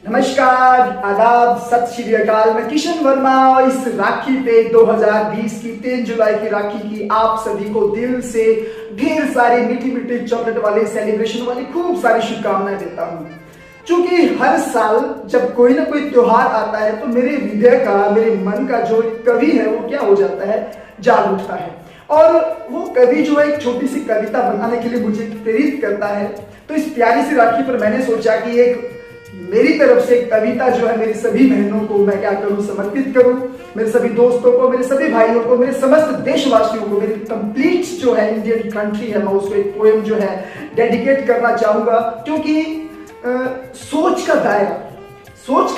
नमस्कार, आदाब, सत श्री अकाल। मैं किशन वर्मा और इस राखी पे 2020 की 3 जुलाई की राखी की आप सभी को दिल से ढेर सारी मीठी मीठी चॉकलेट वाले सेलिब्रेशन वाली खूब सारी शुभकामनाएं देता हूँ। क्योंकि हर साल जब कोई ना कोई त्योहार आता है तो मेरे हृदय का, मेरे मन का जो कवि है वो क्या हो जाता है, जाग उठता है। और वो कवि जो है एक छोटी सी कविता बनाने के लिए मुझे प्रेरित करता है। तो इस प्यारी सी राखी पर मैंने सोचा कि एक मेरी तरफ से एक कविता जो है मेरी सभी बहनों को मैं क्या करूं, समर्पित करूं। मेरे सभी दोस्तों को, मेरे सभी भाइयों को, मेरे समस्त देशवासियों को, मेरी कंप्लीट जो है इंडियन कंट्री है, मैं उसको एक पोएम जो है डेडिकेट करना चाहूंगा। क्योंकि सोच का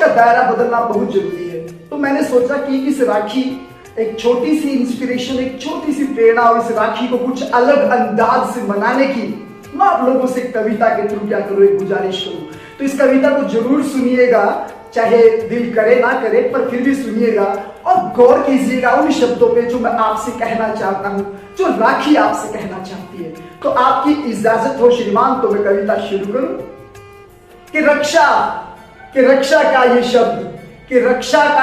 दायरा बदलना बहुत जरूरी है। तो मैंने सोचा कि इस राखी एक छोटी सी इंस्पिरेशन, एक छोटी सी प्रेरणा और इस राखी को कुछ अलग अंदाज से मनाने की मैं आप लोगों से कविता के थ्रू क्या करूं, एक गुजारिश करूं। तो इस कविता को जरूर सुनिएगा, चाहे दिल करे ना करे, पर फिर भी सुनिएगा और गौर कीजिएगा उन शब्दों पे जो मैं आपसे कहना चाहता हूं, जो राखी आपसे कहना चाहती है। तो आपकी इजाजत हो श्रीमान तो मैं कविता शुरू करूं। कि रक्षा का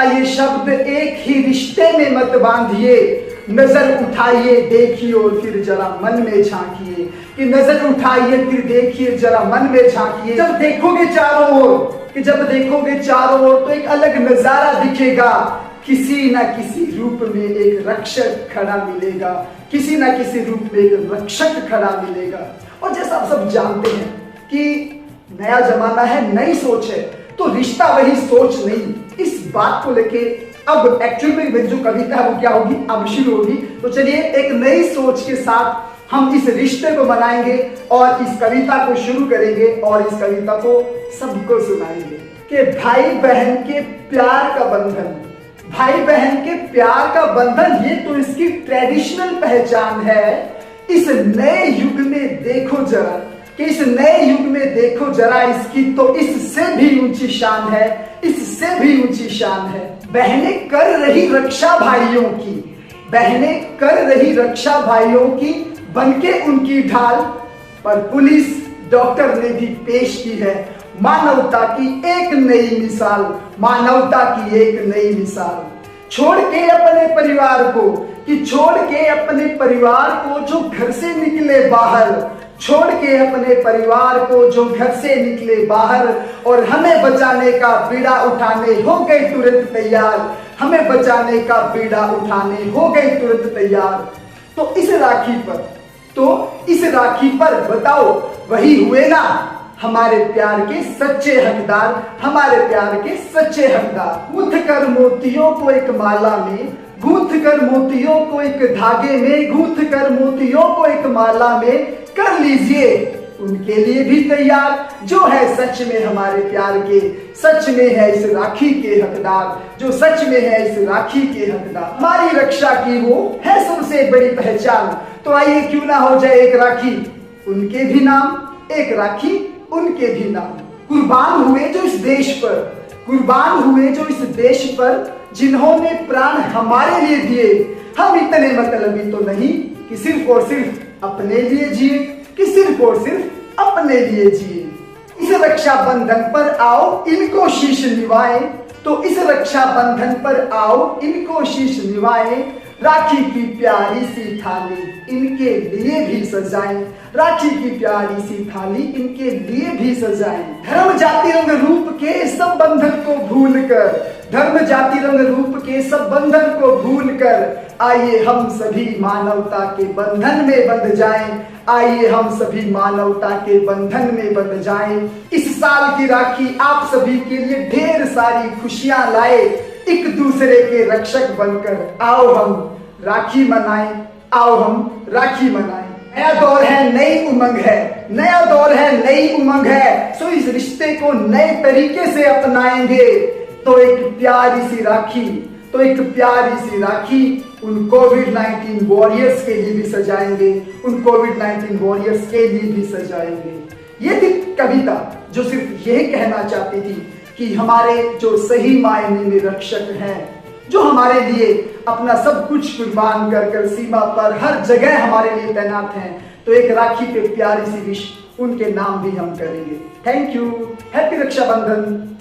ये शब्द एक ही रिश्ते में मत बांधिए। नजर उठाइए देखिए और फिर जरा मन में झांकिए। कि नजर उठाइए फिर देखिए जरा मन में झांकिए। जब देखोगे चारों ओर तो एक अलग नजारा दिखेगा। किसी ना किसी रूप में एक रक्षक खड़ा मिलेगा। किसी ना किसी रूप में एक रक्षक खड़ा मिलेगा। और जैसा आप सब जानते हैं कि नया जमाना है, नई सोच है, तो रिश्ता वही सोच नहीं। इस बात को लेके अब एक्चुअल में मेरी जो कविता है वो क्या होगी, अब शुरू होगी। तो चलिए एक नई सोच के साथ हम इस रिश्ते को मनाएंगे और इस कविता को शुरू करेंगे और इस कविता को सबको सुनाएंगे। कि भाई बहन के प्यार का बंधन, ये तो इसकी ट्रेडिशनल पहचान है। इस नए युग में देखो जरा, इसकी तो इससे भी ऊंची शान है। बहनें कर रही रक्षा भाइयों की, बनके उनकी ढाल। पर पुलिस डॉक्टर ने भी पेश की है मानवता की एक नई मिसाल। छोड़ के अपने परिवार को जो घर से निकले बाहर, और हमें बचाने का बीड़ा उठाने हो गए तुरंत तैयार। तो इस राखी पर बताओ वही हुए ना हमारे प्यार के सच्चे हकदार। गूंथ कर मोतियों को एक माला में, कर लीजिए उनके लिए भी तैयार। जो है सच में हमारे प्यार के, सच में है इस राखी के हकदार। हमारी रक्षा की वो है सबसे बड़ी पहचान। तो आइए क्यों ना हो जाए एक राखी उनके भी नाम। कुर्बान हुए जो इस देश पर, जिन्होंने प्राण हमारे लिए दिए। हम इतने मतलबी तो नहीं कि सिर्फ और सिर्फ अपने लिए जिए। इस रक्षाबंधन पर आओ इनको शीश निभाएं। राखी की प्यारी सी थाली इनके लिए भी सजाएं। धर्म जाति रंग रूप के सब बंधन को भूलकर आइए हम सभी मानवता के बंधन में बंध जाएं। इस साल की राखी आप सभी के लिए ढेर सारी खुशियां लाए। एक दूसरे के रक्षक बनकर आओ हम राखी मनाएं। नया दौर है, नई उमंग है। सो इस रिश्ते को नए तरीके से अपनाएंगे। तो एक प्यारी सी राखी उन कोविड-19 वॉरियर्स के लिए भी सजाएंगे। ये थी कविता जो सिर्फ यही कहना चाहती थी कि हमारे जो सही मायने में रक्षक हैं, जो हमारे लिए अपना सब कुछ कुर्बान कर सीमा पर हर जगह हमारे लिए तैनात हैं। तो एक राखी पे प्यारी सी विश उनके नाम भी हम करेंगे। Thank you. हैप्पी रक्षाबंधन।